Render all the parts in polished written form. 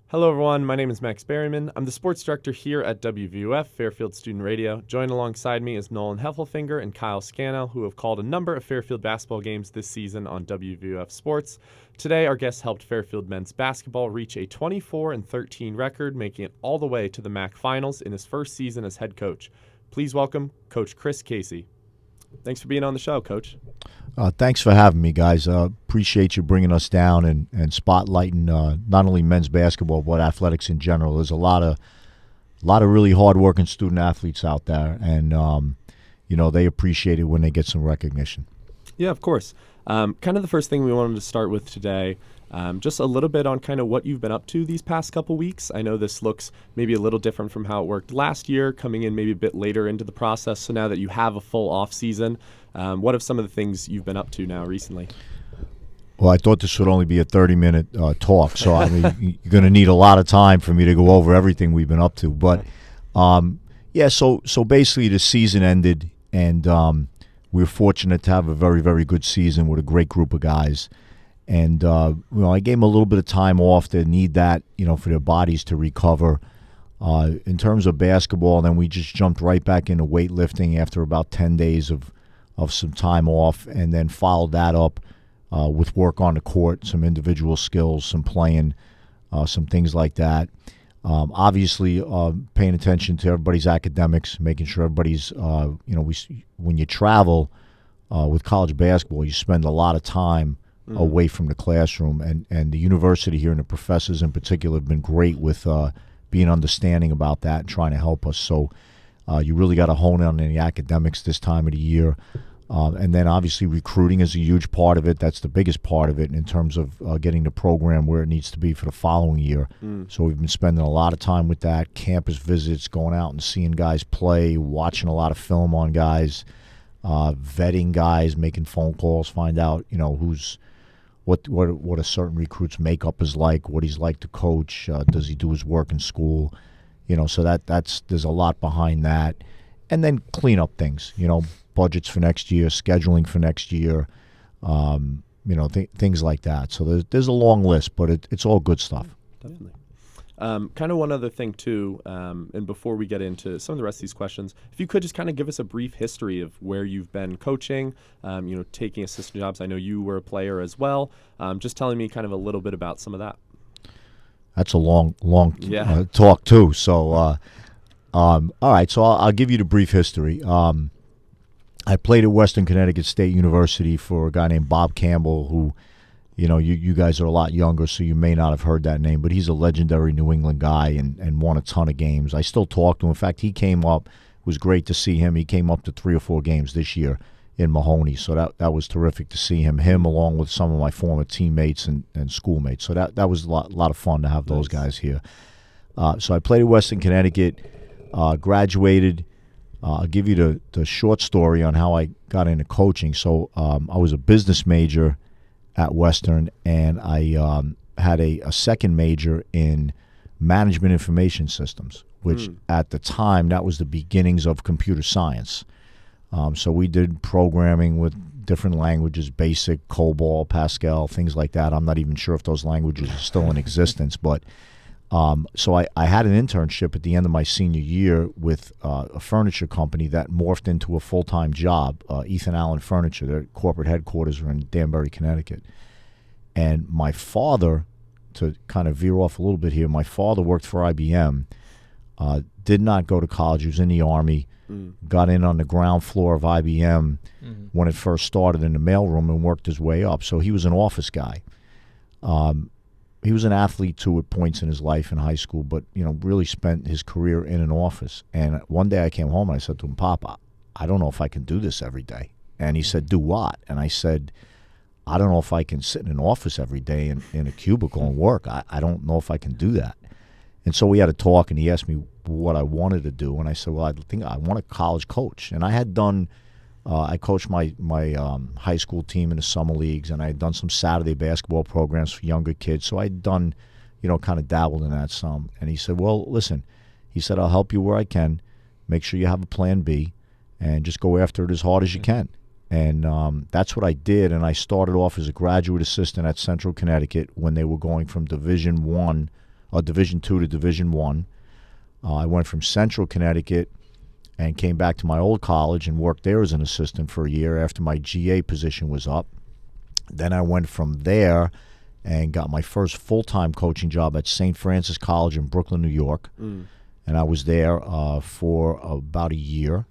Hello, everyone. My name is Max Berryman. I'm the sports director here at WVOF, Fairfield Student Radio. Joined alongside me is Nolan Heffelfinger and Kyle Scannell, who have called a number of Fairfield basketball games this season on WVOF Sports. Today, our guests helped Fairfield men's basketball reach a 24-13 record, making it all the way to the MAC Finals in his first season as head coach. Please welcome Coach Chris Casey. Thanks for being on the show, Coach. Thanks for having me, guys. Appreciate you bringing us down and spotlighting not only men's basketball but athletics in general. There's a lot of really hard-working student athletes out there, and they appreciate it when they get some recognition. Yeah, of course. Kind of the first thing we wanted to start with today, just a little bit on kind of what you've been up to these past couple weeks. I know this looks maybe a little different from how it worked last year, coming in maybe a bit later into the process. So now that you have a full off season, what are some of the things you've been up to now recently? Well, I thought this would only be a 30-minute talk, so I mean, you're going to need a lot of time for me to go over everything we've been up to. But so basically the season ended, and we were fortunate to have a very, very good season with a great group of guys. And I gave them a little bit of time off. They need that, for their bodies to recover. In terms of basketball, then we just jumped right back into weightlifting after about 10 days of some time off, and then followed that up with work on the court, some individual skills, some playing, some things like that. Obviously, paying attention to everybody's academics, making sure everybody's, when you travel with college basketball, you spend a lot of time away from the classroom, and the university here and the professors in particular have been great with being understanding about that and trying to help us. So you really got to hone in on the academics this time of the year. And then obviously recruiting is a huge part of it. That's the biggest part of it in terms of getting the program where it needs to be for the following year. So we've been spending a lot of time with that, campus visits, going out and seeing guys play, watching a lot of film on guys, vetting guys, making phone calls, find out, who's what a certain recruit's makeup is like, what he's like to coach, does he do his work in school, so there's a lot behind that. And then clean up things, budgets for next year, scheduling for next year, things like that. So there's a long list, but it's all good stuff. Definitely. Kind of one other thing, too, and before we get into some of the rest of these questions, if you could just kind of give us a brief history of where you've been coaching, taking assistant jobs. I know you were a player as well. Just telling me kind of a little bit about some of that. That's a long talk, too. So, all right, so I'll give you the brief history. I played at Western Connecticut State University for a guy named Bob Campbell, who, you guys are a lot younger, so you may not have heard that name, but he's a legendary New England guy and won a ton of games. I still talk to him. In fact, he came up. It was great to see him. He came up to 3 or 4 games this year in Mahoney, so that was terrific to see him along with some of my former teammates and schoolmates. So that was a lot of fun to have those guys here. So I played at Western Connecticut, graduated. I'll give you the short story on how I got into coaching. So I was a business major at Western, and I had a second major in management information systems, which at the time, that was the beginnings of computer science. So we did programming with different languages, BASIC, COBOL, Pascal, things like that. I'm not even sure if those languages are still in existence, but so I had an internship at the end of my senior year with a furniture company that morphed into a full-time job, Ethan Allen Furniture. Their corporate headquarters are in Danbury, Connecticut. And my father, to kind of veer off a little bit here, my father worked for IBM, did not go to college. He was in the Army, got in on the ground floor of IBM when it first started in the mailroom and worked his way up. So he was an office guy. He was an athlete, too, at points in his life in high school, but, really spent his career in an office. And one day I came home and I said to him, Papa, I don't know if I can do this every day. And he said, do what? And I said, I don't know if I can sit in an office every day in a cubicle and work. I don't know if I can do that. And so we had a talk, and he asked me what I wanted to do. And I said, well, I think I want a college coach. And I had done I coached my high school team in the summer leagues, and I had done some Saturday basketball programs for younger kids. So I'd done, kind of dabbled in that some. And he said, well, listen, he said, I'll help you where I can. Make sure you have a plan B, and just go after it as hard as you can. And that's what I did. And I started off as a graduate assistant at Central Connecticut when they were going from Division I Division II to Division I. I went from Central Connecticut and came back to my old college and worked there as an assistant for a year after my GA position was up. Then I went from there and got my first full-time coaching job at St. Francis College in Brooklyn, New York. And I was there for about a year.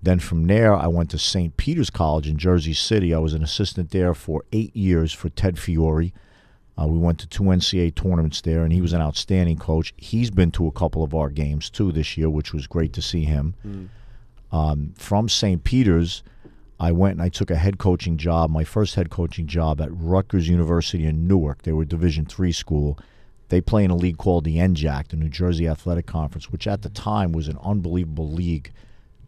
Then from there, I went to St. Peter's College in Jersey City. I was an assistant there for 8 years for Ted Fiore. We went to 2 NCAA tournaments there, and he was an outstanding coach. He's been to a couple of our games, too, this year, which was great to see him. From St. Peter's, I went and I took a head coaching job, my first head coaching job at Rutgers University in Newark. They were a Division III school. They play in a league called the NJAC, the New Jersey Athletic Conference, which at the time was an unbelievable league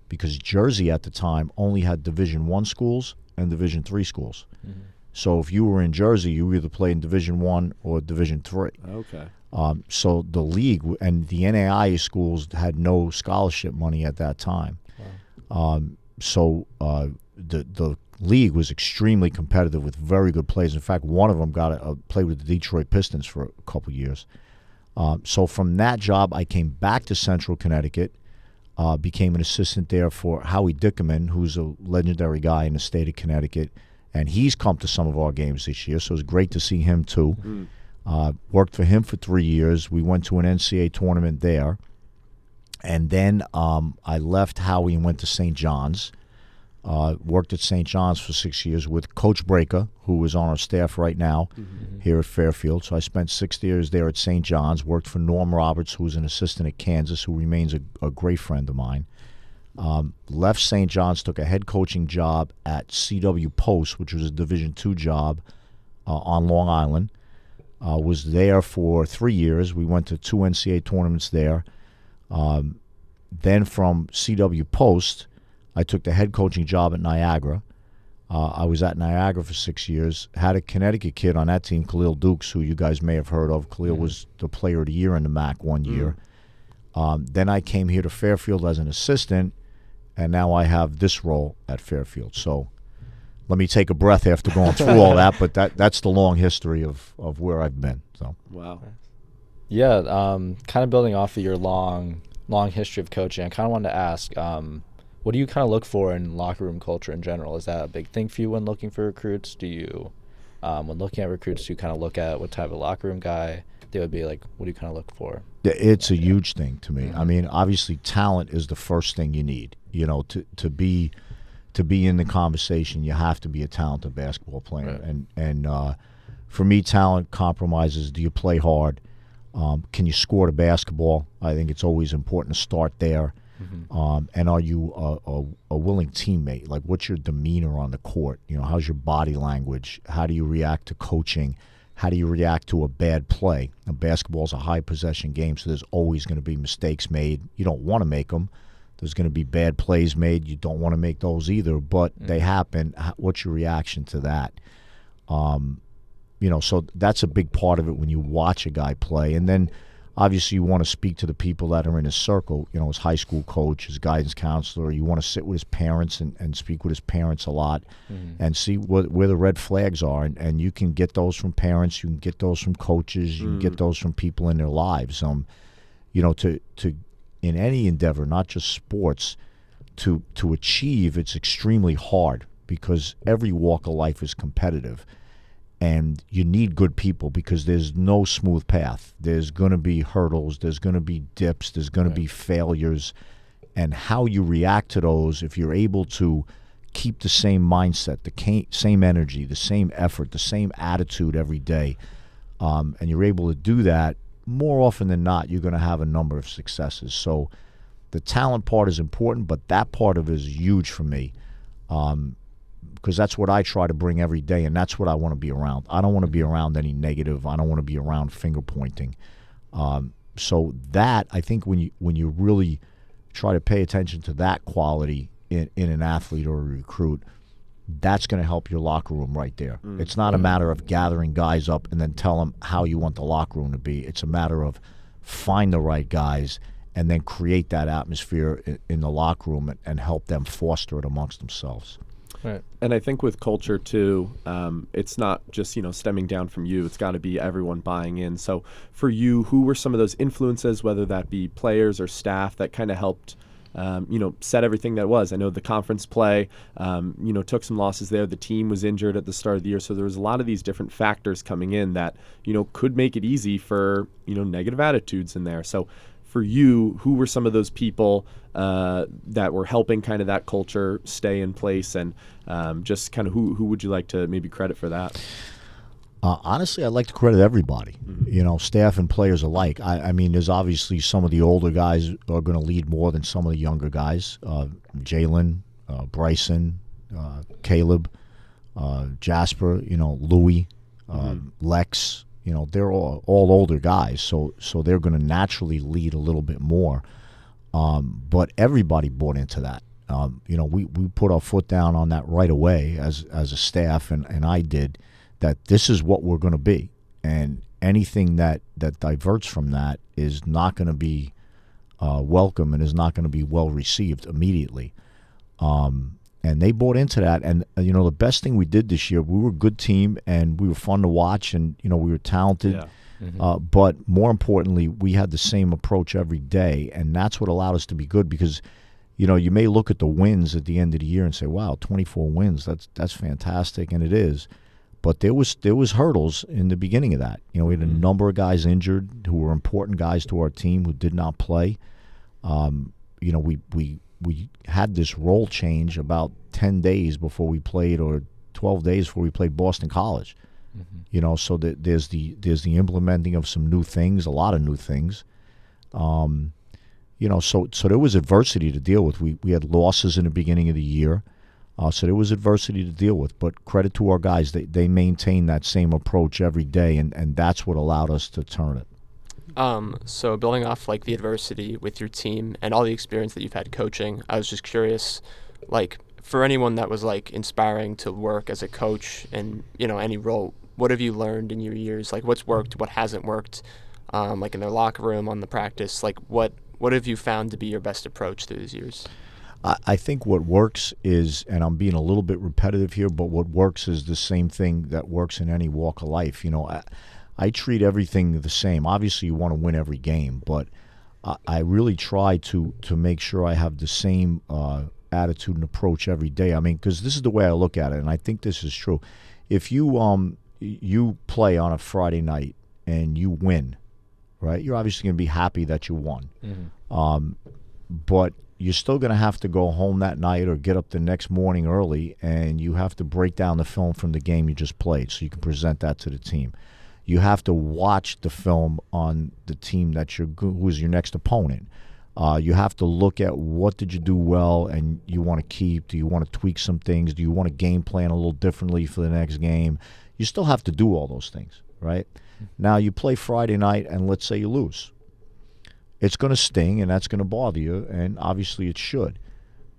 because Jersey at the time only had Division I schools and Division III schools. So if you were in Jersey, you either played in Division I or Division III. Okay. So the league and the NAIA schools had no scholarship money at that time. Wow. The league was extremely competitive with very good players. In fact, one of them played with the Detroit Pistons for a couple years. So from that job, I came back to Central Connecticut, became an assistant there for Howie Dickerman, who's a legendary guy in the state of Connecticut, and he's come to some of our games this year, so it was great to see him too. Worked for him for 3 years. We went to an NCAA tournament there, and then I left Howie and went to St. John's. Worked at St. John's for 6 years with Coach Breaker, who is on our staff right now here at Fairfield. So I spent 6 years there at St. John's, worked for Norm Roberts, who's an assistant at Kansas, who remains a great friend of mine. Left St. John's, took a head coaching job at CW Post, which was a Division II job on Long Island. Was there for 3 years. We went to 2 NCAA tournaments there. Then from CW Post, I took the head coaching job at Niagara. I was at Niagara for 6 years. Had a Connecticut kid on that team, Khalil Dukes, who you guys may have heard of. Khalil was the player of the year in the MAC one year. Then I came here to Fairfield as an assistant, and now I have this role at Fairfield. So let me take a breath after going through all that, but that's the long history of where I've been. So wow. Yeah, kind of building off of your long history of coaching, I kind of wanted to ask, what do you kind of look for in locker room culture in general? Is that a big thing for you when looking for recruits? Do you, when looking at recruits, do you kind of look at what type of locker room guy they would be like? What do you kind of look for? It's a huge thing to me. I mean, obviously, talent is the first thing you need. You know, to be in the conversation, you have to be a talented basketball player. Right. And for me, talent compromises. Do you play hard? Can you score the basketball? I think it's always important to start there. And are you a willing teammate? Like, what's your demeanor on the court? You know, how's your body language? How do you react to coaching? How do you react to a bad play? Now, basketball's a high possession game, so there's always going to be mistakes made. You don't want to make them. There's going to be bad plays made. You don't want to make those either, but they happen. What's your reaction to that? You know, so that's a big part of it when you watch a guy play. And then obviously you want to speak to the people that are in his circle, you know, his high school coach, his guidance counselor. You want to sit with his parents and speak with his parents a lot and see where the red flags are. And you can get those from parents. You can get those from coaches. You can get those from people in their lives. You know, to in any endeavor, not just sports, to achieve, it's extremely hard because every walk of life is competitive. And you need good people because there's no smooth path. There's going to be hurdles. There's going to be dips. There's going to be failures. And how you react to those, if you're able to keep the same mindset, the same energy, the same effort, the same attitude every day, and you're able to do that, more often than not, you're going to have a number of successes. So the talent part is important, but that part of it is huge for me. Because that's what I try to bring every day, and that's what I want to be around. I don't want to be around any negative. I don't want to be around finger pointing. So that, I think, when you really try to pay attention to that quality in an athlete or a recruit, that's going to help your locker room right there. It's not a matter of gathering guys up and then tell them how you want the locker room to be. It's a matter of find the right guys and then create that atmosphere in the locker room and help them foster it amongst themselves. Right. And I think with culture too, it's not just, stemming down from you. It's got to be everyone buying in. So for you, who were some of those influences, whether that be players or staff, that kind of helped set everything that was? I know the conference play, took some losses there. The team was injured at the start of the year. So there was a lot of these different factors coming in that, could make it easy for, negative attitudes in there. So for you, who were some of those people that were helping kind of that culture stay in place, and just kind of who would you like to maybe credit for that? Honestly, I'd like to credit everybody, Mm-hmm. Staff and players alike. I mean, there's obviously some of the older guys are going to lead more than some of the younger guys. Jalen, Bryson, Caleb, Jasper, Louie, Lex. They're all older guys, so they're going to naturally lead a little bit more. But everybody bought into that. We put our foot down on that right away as a staff, and I did, that this is what we're going to be. And anything that diverts from that is not going to be welcome and is not going to be well received immediately. And they bought into that. And, the best thing we did this year, we were a good team and we were fun to watch, and, we were talented. Yeah. Mm-hmm. But more importantly, we had the same approach every day. And that's what allowed us to be good, because, you may look at the wins at the end of the year and say, wow, 24 wins, that's fantastic. And it is. But there was hurdles in the beginning of that. We had a number of guys injured who were important guys to our team who did not play. We had this role change about 10 days before we played, or 12 days before we played Boston College. Mm-hmm. So that there's the implementing of some new things, a lot of new things. So there was adversity to deal with. We had losses in the beginning of the year. So there was adversity to deal with, but credit to our guys. They maintained that same approach every day, and that's what allowed us to turn it. So building off the adversity with your team and all the experience that you've had coaching, I was just curious, for anyone that was inspiring to work as a coach in any role, what have you learned in your years? What's worked, what hasn't worked, in their locker room, on the practice? What have you found to be your best approach through these years? I think what works is, and I'm being a little bit repetitive here, but what works is the same thing that works in any walk of life. I treat everything the same. Obviously, you want to win every game, but I really try to make sure I have the same attitude and approach every day. I mean, because this is the way I look at it, and I think this is true. If you play on a Friday night and you win, right, you're obviously going to be happy that you won. Mm-hmm. But you're still going to have to go home that night or get up the next morning early, and you have to break down the film from the game you just played so you can present that to the team. You have to watch the film on the team who is your next opponent. You have to look at what did you do well and you want to keep. Do you want to tweak some things? Do you want to game plan a little differently for the next game? You still have to do all those things, right? Mm-hmm. Now, you play Friday night and let's say you lose. It's going to sting, and that's going to bother you, and obviously it should.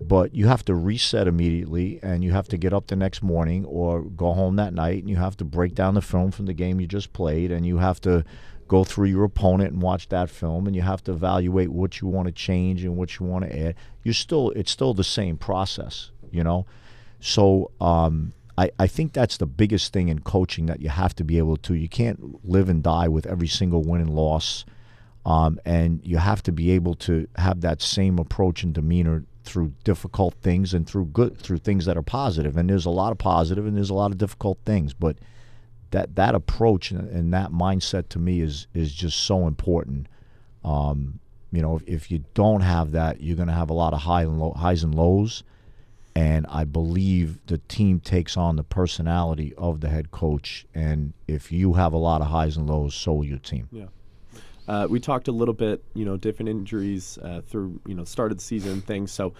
But you have to reset immediately, and you have to get up the next morning or go home that night, and you have to break down the film from the game you just played, and you have to go through your opponent and watch that film, and you have to evaluate what you want to change and what you want to add. It's still the same process, So I think that's the biggest thing in coaching that you have to be able to. You can't live and die with every single win and loss. And you have to be able to have that same approach and demeanor through difficult things and through things that are positive. And there's a lot of positive and there's a lot of difficult things. But that approach and that mindset to me is just so important. If you don't have that, you're going to have a lot of highs and lows. And I believe the team takes on the personality of the head coach. And if you have a lot of highs and lows, so will your team. Yeah. We talked a little bit, different injuries through, start of the season and things. So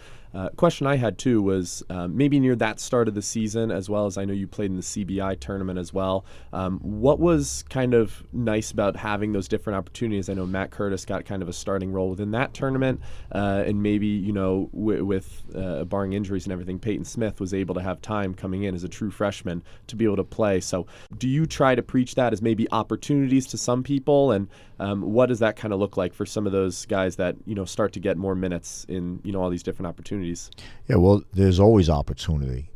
question I had too was maybe near that start of the season, as well as I know you played in the CBI tournament as well. What was kind of nice about having those different opportunities? I know Matt Curtis got kind of a starting role within that tournament, and maybe, with barring injuries and everything, Peyton Smith was able to have time coming in as a true freshman to be able to play. So do you try to preach that as maybe opportunities to some people? And what does that kind of look like for some of those guys that, start to get more minutes in, all these different opportunities? Yeah, well, there's always opportunity.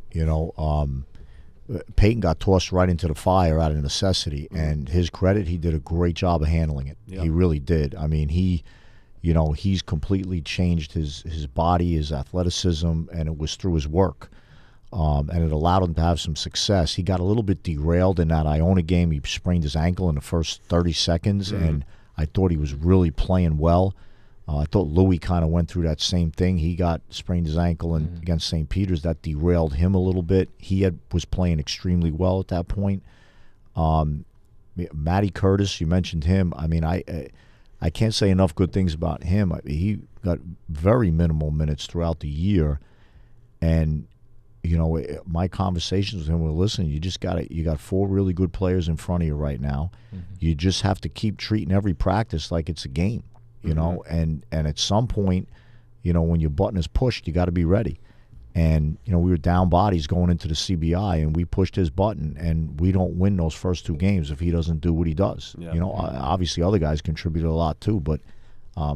Peyton got tossed right into the fire out of necessity, and his credit, he did a great job of handling it. Yep. He really did. I mean, he's completely changed his body, his athleticism, and it was through his work. And it allowed him to have some success. He got a little bit derailed in that Iona game. He sprained his ankle in the first 30 seconds, and I thought he was really playing well. I thought Louis kind of went through that same thing. He got sprained his ankle against St. Peter's. That derailed him a little bit. He was playing extremely well at that point. Matty Curtis, you mentioned him. I mean, I can't say enough good things about him. He got very minimal minutes throughout the year, and my conversations with him were, listen, you got 4 really good players in front of you right now. You just have to keep treating every practice like it's a game. And at some point, when your button is pushed, you got to be ready. And, we were down bodies going into the CBI, and we pushed his button, and we don't win those first 2 games if he doesn't do what he does. Yeah. Obviously other guys contributed a lot too, but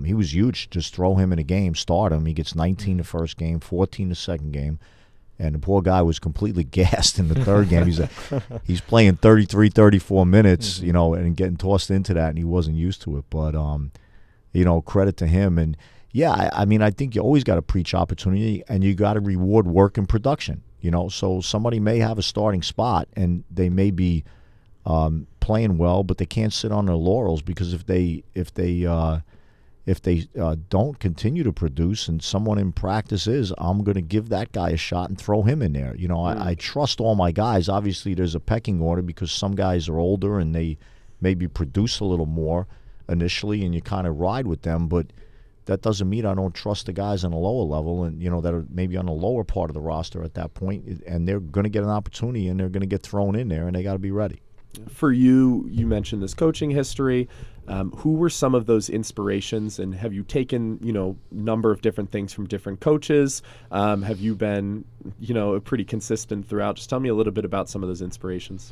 he was huge. Just throw him in a game, start him. He gets 19 the first game, 14 the second game. And the poor guy was completely gassed in the third game. He's playing 33, 34 minutes, and getting tossed into that, and he wasn't used to it. But, credit to him. And, yeah, I mean, I think you always got to preach opportunity, and you got to reward work and production. So somebody may have a starting spot, and they may be playing well, but they can't sit on their laurels, because if they don't continue to produce and someone in practice I'm going to give that guy a shot and throw him in there. I trust all my guys. Obviously, there's a pecking order because some guys are older and they maybe produce a little more initially, and you kind of ride with them. But that doesn't mean I don't trust the guys on a lower level and, that are maybe on the lower part of the roster at that point, and they're going to get an opportunity and they're going to get thrown in there, and they got to be ready. For you mentioned this coaching history. Who were some of those inspirations, and have you taken, number of different things from different coaches? Have you been, pretty consistent throughout? Just tell me a little bit about some of those inspirations.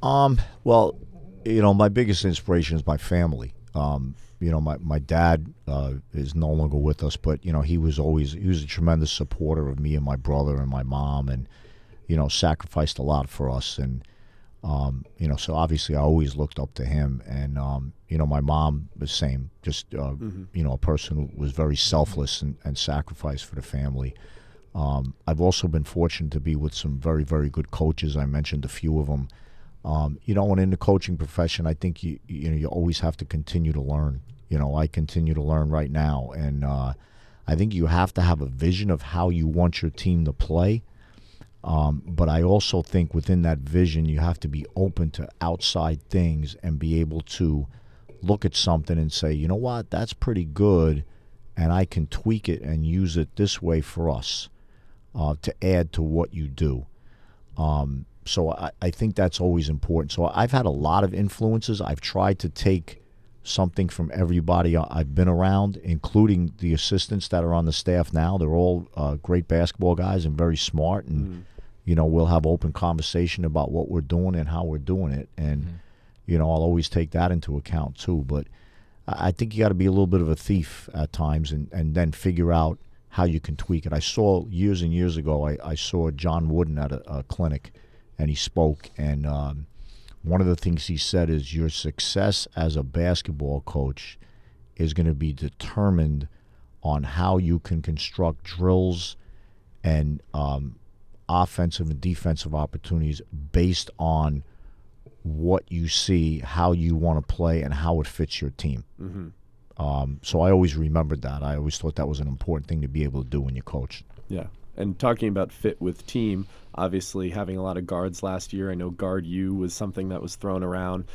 Well, my biggest inspiration is my family. My dad is no longer with us, but, he was a tremendous supporter of me and my brother and my mom, and, sacrificed a lot for us. And, so obviously I always looked up to him. And, my mom, the same, just, a person who was very selfless and sacrificed for the family. I've also been fortunate to be with some very, very good coaches. I mentioned a few of them. And in the coaching profession, I think you always have to continue to learn. I continue to learn right now. And I think you have to have a vision of how you want your team to play. But I also think within that vision, you have to be open to outside things and be able to look at something and say, you know what, that's pretty good, and I can tweak it and use it this way for us to add to what you do. So I think that's always important. So I've had a lot of influences. I've tried to take something from everybody I've been around, including the assistants that are on the staff now. They're all great basketball guys and very smart, and we'll have open conversation about what we're doing and how we're doing it. And I'll always take that into account too. But I think you got to be a little bit of a thief at times, and then figure out how you can tweak it. I saw years and years ago, I saw John Wooden at a clinic, and he spoke, and one of the things he said is your success as a basketball coach is going to be determined on how you can construct drills and offensive and defensive opportunities based on what you see, how you want to play, and how it fits your team. So I always remembered that. I always thought that was an important thing to be able to do when you coach. Yeah. And talking about fit with team, obviously having a lot of guards last year, I know guard U was something that was thrown around,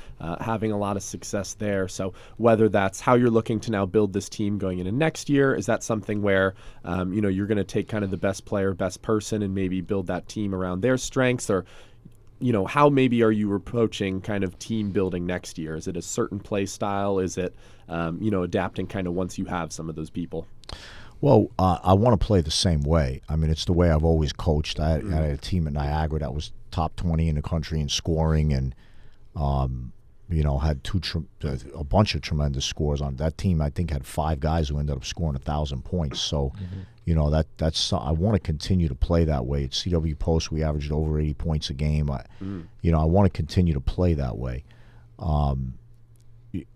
having a lot of success there. So whether that's how you're looking to now build this team going into next year, is that something where, you're going to take kind of the best player, best person, and maybe build that team around their strengths? Or, how maybe are you approaching kind of team building next year? Is it a certain play style? Is it, adapting kind of once you have some of those people? Well, I want to play the same way. I mean, it's the way I've always coached. I had a team at Niagara that was top 20 in the country in scoring, and had a bunch of tremendous scores on that team. I think had 5 guys who ended up scoring 1,000 points. So, that's I want to continue to play that way. At CW Post, we averaged over 80 points a game. I want to continue to play that way.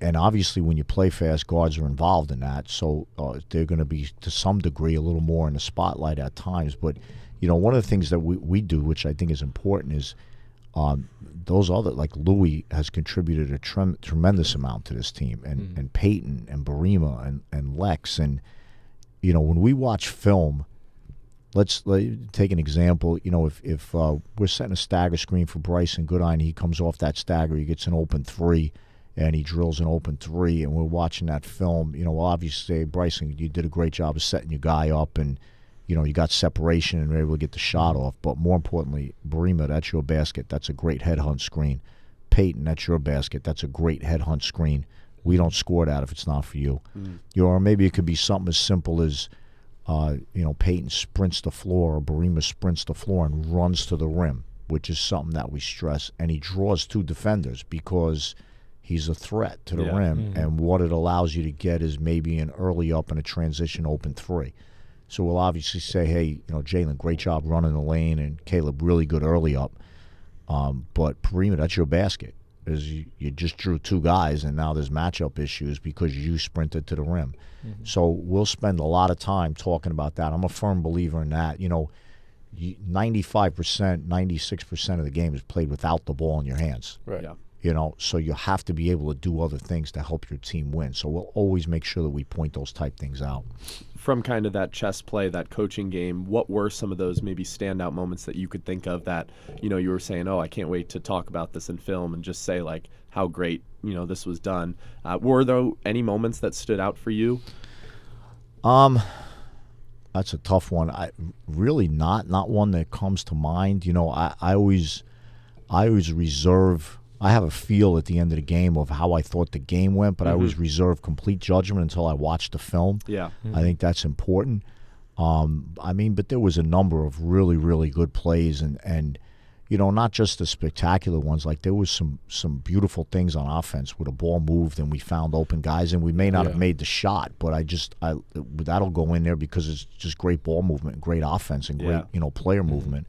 And obviously, when you play fast, guards are involved in that. So they're going to be, to some degree, a little more in the spotlight at times. But, one of the things that we do, which I think is important, is those other, like Louis has contributed a tremendous amount to this team, and Peyton and Barima and Lex. And, when we watch film, let's take an example. If we're setting a stagger screen for Bryson Goodine, he comes off that stagger, he gets an open 3, and he drills an open 3, and we're watching that film, we'll obviously say, Bryson, you did a great job of setting your guy up, and, you got separation and were able to get the shot off. But more importantly, Barima, that's your basket. That's a great headhunt screen. Peyton, that's your basket. That's a great headhunt screen. We don't score that if it's not for you. Or maybe it could be something as simple as, Peyton sprints the floor, or Barima sprints the floor and runs to the rim, which is something that we stress. And he draws 2 defenders because he's a threat to the rim. And what it allows you to get is maybe an early up and a transition open 3. So we'll obviously say, hey, Jalen, great job running the lane, and Caleb, really good early up. But Barima, that's your basket. Is you just drew 2 guys, and now there's matchup issues because you sprinted to the rim. So we'll spend a lot of time talking about that. I'm a firm believer in that. 95%, 96% of the game is played without the ball in your hands. Right. Yeah. So you have to be able to do other things to help your team win. So we'll always make sure that we point those type things out. From kind of that chess play, that coaching game, what were some of those maybe standout moments that you could think of that, you were saying, I can't wait to talk about this in film and just say, like, how great, this was done. Were there any moments that stood out for you? That's a tough one. I really not one that comes to mind. I always reserve. I have a feel at the end of the game of how I thought the game went, but I always reserve complete judgment until I watch the film. Yeah. I think that's important. But there was a number of really, really good plays, and not just the spectacular ones. Like, there was some beautiful things on offense where the ball moved and we found open guys, and we may not have made the shot, but that'll go in there because it's just great ball movement and great offense and great, player movement.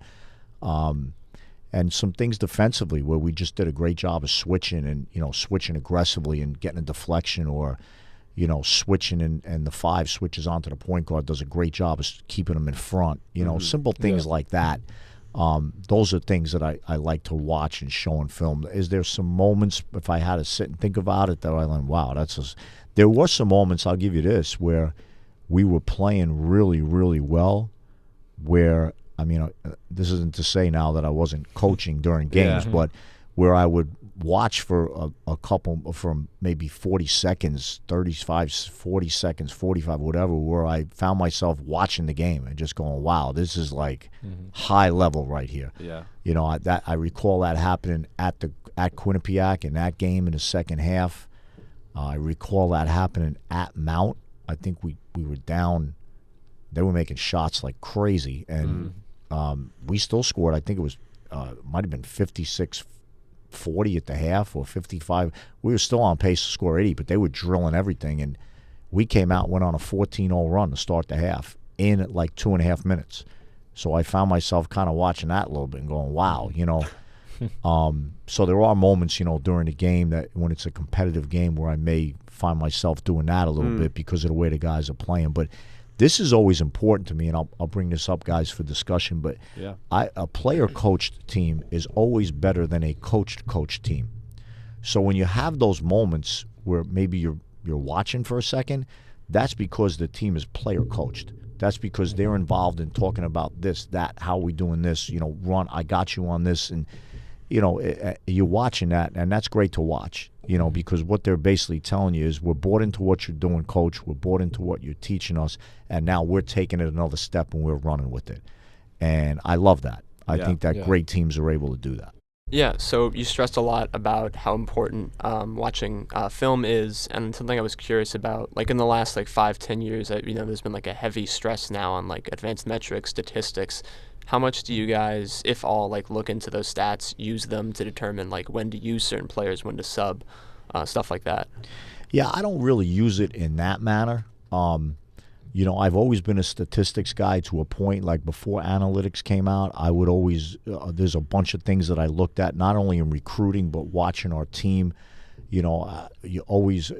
And some things defensively where we just did a great job of switching and, switching aggressively and getting a deflection, or, switching and the 5 switches onto the point guard, does a great job of keeping them in front. Simple things like that. Those are things that I like to watch and show in film. Is there some moments, if I had to sit and think about it, that I went, wow, there were some moments, I'll give you this, where we were playing really, really well, where, this isn't to say now that I wasn't coaching during games, but where I would watch for a couple, from maybe 40 seconds, 35, 40 seconds, 45, whatever, where I found myself watching the game and just going, wow, this is like high level right here. Yeah. I recall that happening at Quinnipiac in that game in the second half. I recall that happening at Mount. I think we were down. They were making shots like crazy, and we still scored. I think it was might have been 56-40 at the half, or 55. We were still on pace to score 80, but they were drilling everything, and we came out, went on a 14-0 run to start the half in like 2.5 minutes. So I found myself kind of watching that a little bit and going, wow, So there are moments, during the game that when it's a competitive game where I may find myself doing that a little bit because of the way the guys are playing. But this is always important to me, and I'll bring this up, guys, for discussion. But a player-coached team is always better than a coached team. So when you have those moments where maybe you're watching for a second, that's because the team is player-coached. That's because they're involved in talking about this, that, how are we doing this, run, I got you on this. And, you're watching that, and that's great to watch, because what they're basically telling you is, we're bought into what you're doing, coach. We're bought into what you're teaching us, and now we're taking it another step and we're running with it. And I love that. I think that great teams are able to do that. Yeah, so you stressed a lot about how important watching film is, and something I was curious about, like in the last 5-10 years, there's been a heavy stress now on advanced metrics, statistics. how much do you guys, if all, like look into those stats, use them to determine like when to use certain players, when to sub, stuff like that? Yeah, I don't really use it in that manner. I've always been a statistics guy to a point. Like before analytics came out, I would always there's a bunch of things that I looked at, not only in recruiting but watching our team. I always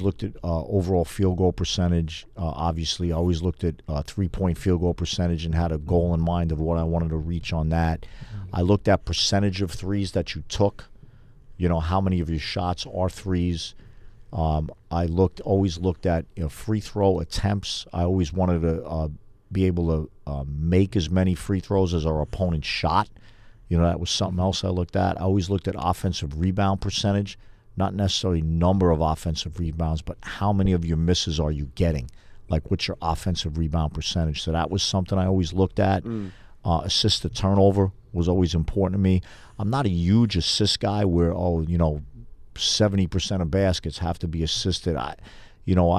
looked at overall field goal percentage. Obviously, I always looked at 3-point field goal percentage and had a goal in mind of what I wanted to reach on that. I looked at percentage of threes that you took. How many of your shots are threes. I always looked at free throw attempts. I always wanted to be able to make as many free throws as our opponent shot. That was something else I looked at. I always looked at offensive rebound percentage. Not necessarily number of offensive rebounds, but how many of your misses are you getting? Like, what's your offensive rebound percentage? So that was something I always looked at. Assist to turnover was always important to me. I'm not a huge assist guy where, 70% of baskets have to be assisted. I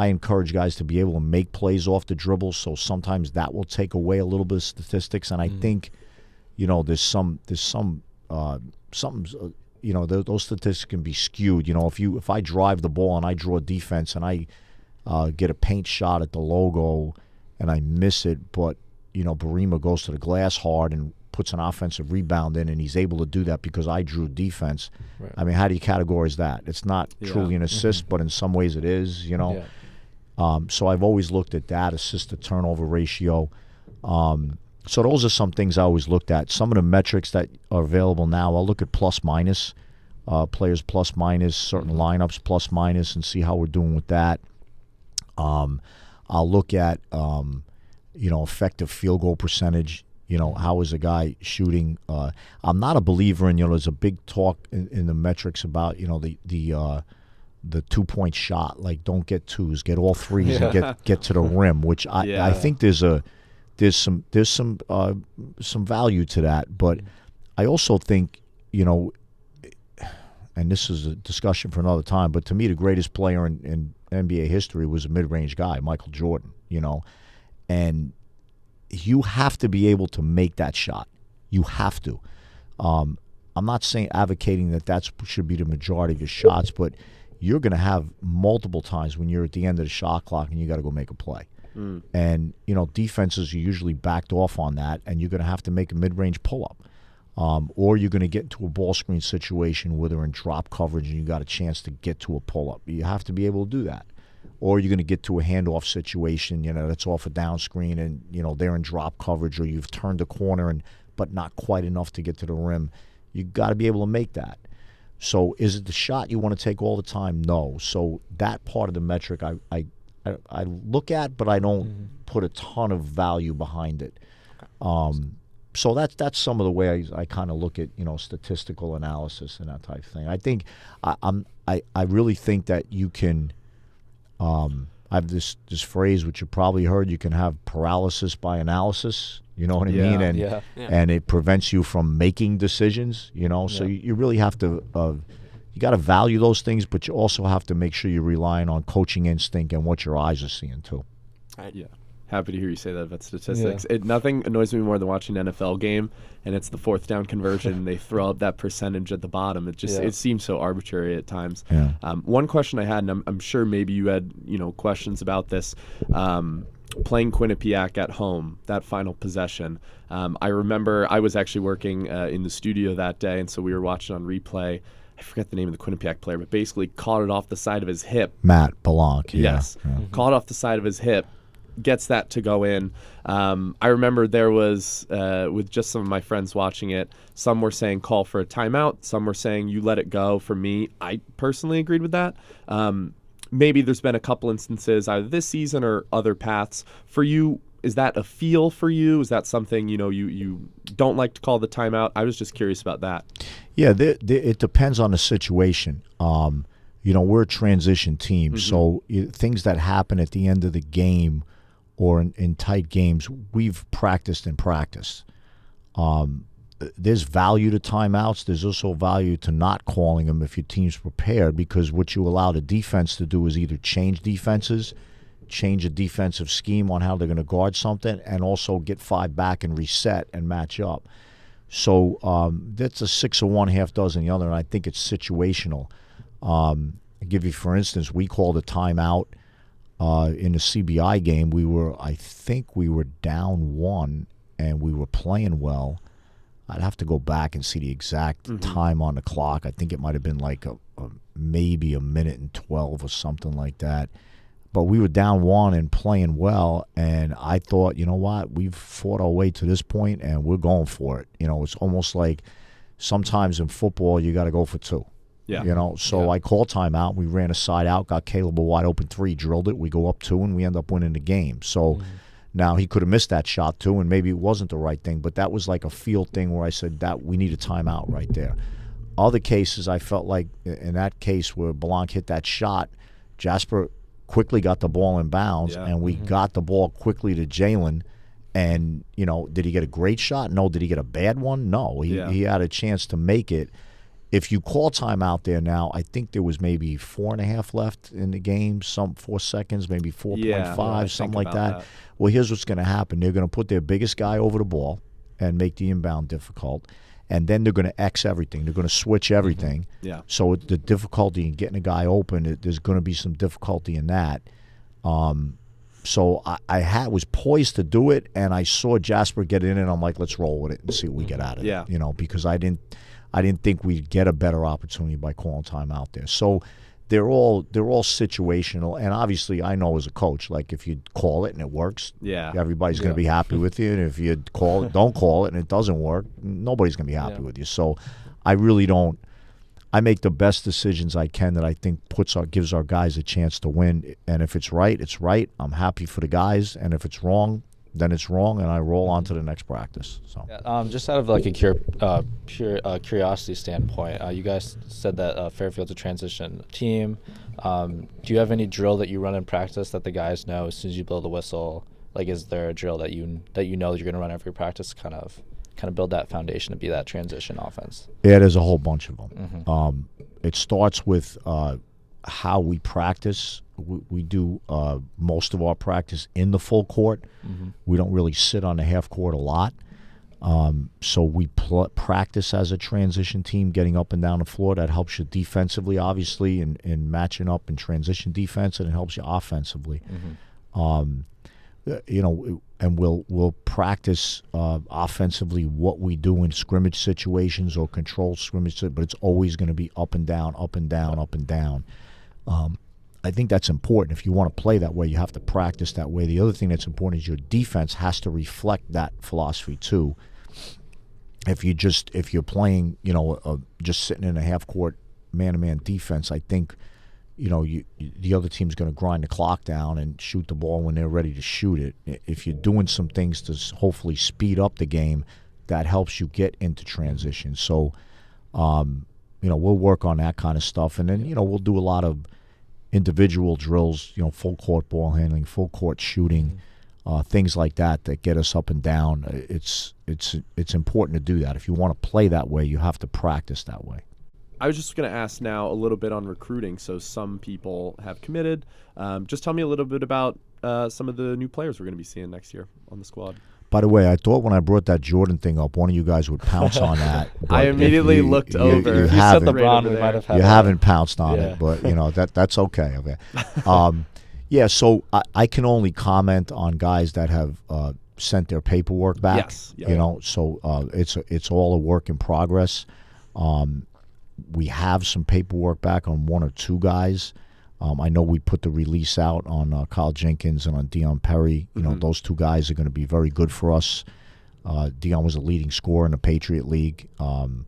encourage guys to be able to make plays off the dribble, so sometimes that will take away a little bit of statistics. And I think, there's something. Those statistics can be skewed. If I drive the ball and I draw defense and I get a paint shot at the logo and I miss it, but Barima goes to the glass hard and puts an offensive rebound in, and he's able to do that because I drew defense. Right. I mean, how do you categorize that? It's not truly an assist, but in some ways it is. Yeah. So I've always looked at that assist to turnover ratio. So those are some things I always looked at. Some of the metrics that are available now, I'll look at plus minus, players plus minus, certain lineups plus minus, and see how we're doing with that. I'll look at effective field goal percentage. How is a guy shooting? I'm not a believer in, there's a big talk in the metrics about, the 2-point shot. Like, don't get twos, get all threes and get to the rim, which I think there's some value to that. But I also think, and this is a discussion for another time, but to me the greatest player in NBA history was a mid-range guy, Michael Jordan, and you have to be able to make that shot. You have to. I'm not advocating that should be the majority of your shots, but you're going to have multiple times when you're at the end of the shot clock and you got to go make a play. And, defenses are usually backed off on that, and you're going to have to make a mid-range pull-up. Or you're going to get into a ball screen situation where they're in drop coverage and you got a chance to get to a pull-up. You have to be able to do that. Or you're going to get to a handoff situation, that's off a down screen and, they're in drop coverage, or you've turned a corner but not quite enough to get to the rim. You got to be able to make that. So is it the shot you want to take all the time? No. So that part of the metric I look at, but I don't put a ton of value behind it. So that's some of the way I kind of look at statistical analysis and that type of thing. I think I really think that you can. I have this phrase which you probably heard. You can have paralysis by analysis. You know what I mean? And it prevents you from making decisions. So you really have to. You got to value those things, but you also have to make sure you're relying on coaching instinct and what your eyes are seeing too. Right. Yeah. Happy to hear you say that about statistics. Yeah. Nothing annoys me more than watching an NFL game and it's the 4th down conversion and they throw up that percentage at the bottom. It just it seems so arbitrary at times. Yeah. One question I had, and I'm sure maybe you had questions about this, playing Quinnipiac at home, that final possession. I remember I was actually working in the studio that day, and so we were watching on replay. I forget the name of the Quinnipiac player, but basically caught it off the side of his hip. Matt Belanc. Yes. Caught it off the side of his hip. Gets that to go in. I remember there was, with just some of my friends watching it, some were saying call for a timeout. Some were saying you let it go. For me, I personally agreed with that. Maybe there's been a couple instances either this season or other paths. For you, is that a feel for you? Is that something, you don't like to call the timeout? I was just curious about that. Yeah, it depends on the situation. We're a transition team, so things that happen at the end of the game or in tight games, we've practiced and practiced. There's value to timeouts. There's also value to not calling them if your team's prepared, because what you allow the defense to do is either change defenses, change a defensive scheme on how they're going to guard something, and also get 5 back and reset and match up. So that's a 6 of one, half dozen the other, and I think it's situational. I'll give you, for instance, we called a timeout in the CBI game. I think we were down 1, and we were playing well. I'd have to go back and see the exact time on the clock. I think it might have been like maybe a minute and 12 or something like that. But we were down 1 and playing well, and I thought, you know what, we've fought our way to this point, and we're going for it. It's almost like sometimes in football you got to go for 2. Yeah. So I called timeout. We ran a side out, got Caleb a wide open 3, drilled it. We go up 2, and we end up winning the game. So now he could have missed that shot too, and maybe it wasn't the right thing, but that was like a field thing where I said that we need a timeout right there. Other cases, I felt like in that case where Blanc hit that shot, Jasper quickly got the ball in bounds, and we got the ball quickly to Jalen. And, did he get a great shot? No. Did he get a bad one? No. He had a chance to make it. If you call timeout there now, I think there was maybe 4.5 left in the game, 4 seconds, maybe 4.5, something like that. Well, here's what's going to happen. They're going to put their biggest guy over the ball and make the inbound difficult. And then they're going to X everything. They're going to switch everything. Yeah. So the difficulty in getting a guy open, there's going to be some difficulty in that. So I was poised to do it, and I saw Jasper get in, and I'm like, let's roll with it and see what we get out of it. Because I didn't think we'd get a better opportunity by calling time out there. So they're all situational, and obviously I know as a coach, like if you call it and it works, everybody's going to be happy with you. And if you don't call it and it doesn't work, nobody's going to be happy with you. So I really don't. I make the best decisions I can that I think gives our guys a chance to win. And if it's right, it's right. I'm happy for the guys, and if it's wrong, then it's wrong, and I roll on to the next practice. So, just out of like a curiosity standpoint, you guys said that Fairfield's a transition team. Do you have any drill that you run in practice that the guys know as soon as you blow the whistle? Like, is there a drill that you know that you're going to run every practice, kind of build that foundation to be that transition offense? Yeah, there's a whole bunch of them. It starts with how we practice. We do most of our practice in the full court. We don't really sit on the half court a lot. So we practice as a transition team, getting up and down the floor. That helps you defensively, obviously, in matching up in transition defense, and it helps you offensively. And we'll practice offensively what we do in scrimmage situations or controlled scrimmage, but it's always going to be up and down, up and down, up and down. I think that's important. If you want to play that way, you have to practice that way. The other thing that's important is your defense has to reflect that philosophy too. If you're playing, just sitting in a half court man-to-man defense, I think, the other team's going to grind the clock down and shoot the ball when they're ready to shoot it. If you're doing some things to hopefully speed up the game, that helps you get into transition. So, we'll work on that kind of stuff, and then we'll do a lot of individual drills, full court ball handling, full court shooting, things like that get us up and down. It's important to do that. If you want to play that way, you have to practice that way. I was just going to ask now a little bit on recruiting. So some people have committed. Just tell me a little bit about some of the new players we're going to be seeing next year on the squad. By the way, I thought when I brought that Jordan thing up, one of you guys would pounce on that. I immediately looked over. If you said LeBron, we might have had You haven't pounced on it, but that's okay. Okay. So I can only comment on guys that have sent their paperwork back. Yes. So it's all a work in progress. We have some paperwork back on 1 or 2 guys. I know we put the release out on Kyle Jenkins and on Dion Perry. Those 2 guys are going to be very good for us. Dion was a leading scorer in the Patriot League, and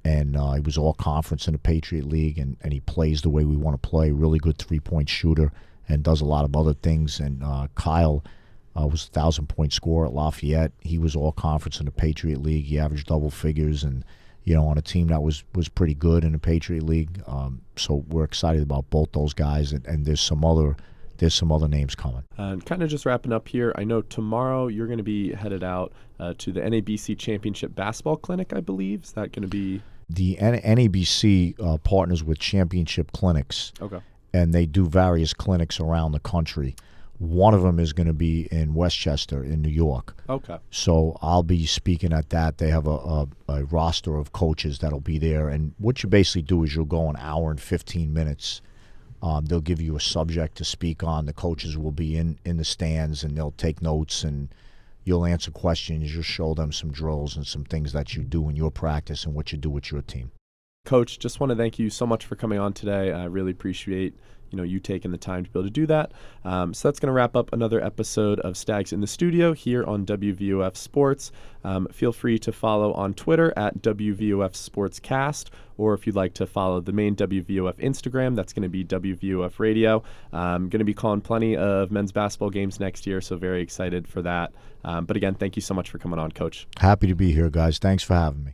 he was all conference in the Patriot League, and he plays the way we want to play. Really good 3-point shooter and does a lot of other things. And Kyle was a 1,000-point scorer at Lafayette. He was all conference in the Patriot League. He averaged double figures and on a team that was pretty good in the Patriot League. So we're excited about both those guys, and there's some other names coming. And kind of just wrapping up here, I know tomorrow you're going to be headed out to the NABC Championship Basketball Clinic, I believe. Is that going to be? The NABC partners with championship clinics. Okay. And they do various clinics around the country. One of them is going to be in Westchester in New York. Okay. So I'll be speaking at that. They have a roster of coaches that'll be there. And what you basically do is you'll go an hour and 15 minutes. They'll give you a subject to speak on. The coaches will be in the stands, and they'll take notes, and you'll answer questions. You'll show them some drills and some things that you do in your practice and what you do with your team. Coach, just want to thank you so much for coming on today. I really appreciate you taking the time to be able to do that. So that's going to wrap up another episode of Stags in the Studio here on WVOF Sports. Feel free to follow on Twitter at wvofsportscast, or if you'd like to follow the main WVOF Instagram, that's going to be WVOF Radio. I'm going to be calling plenty of men's basketball games next year, so very excited for that. But again, thank you so much for coming on, Coach. Happy to be here, guys. Thanks for having me.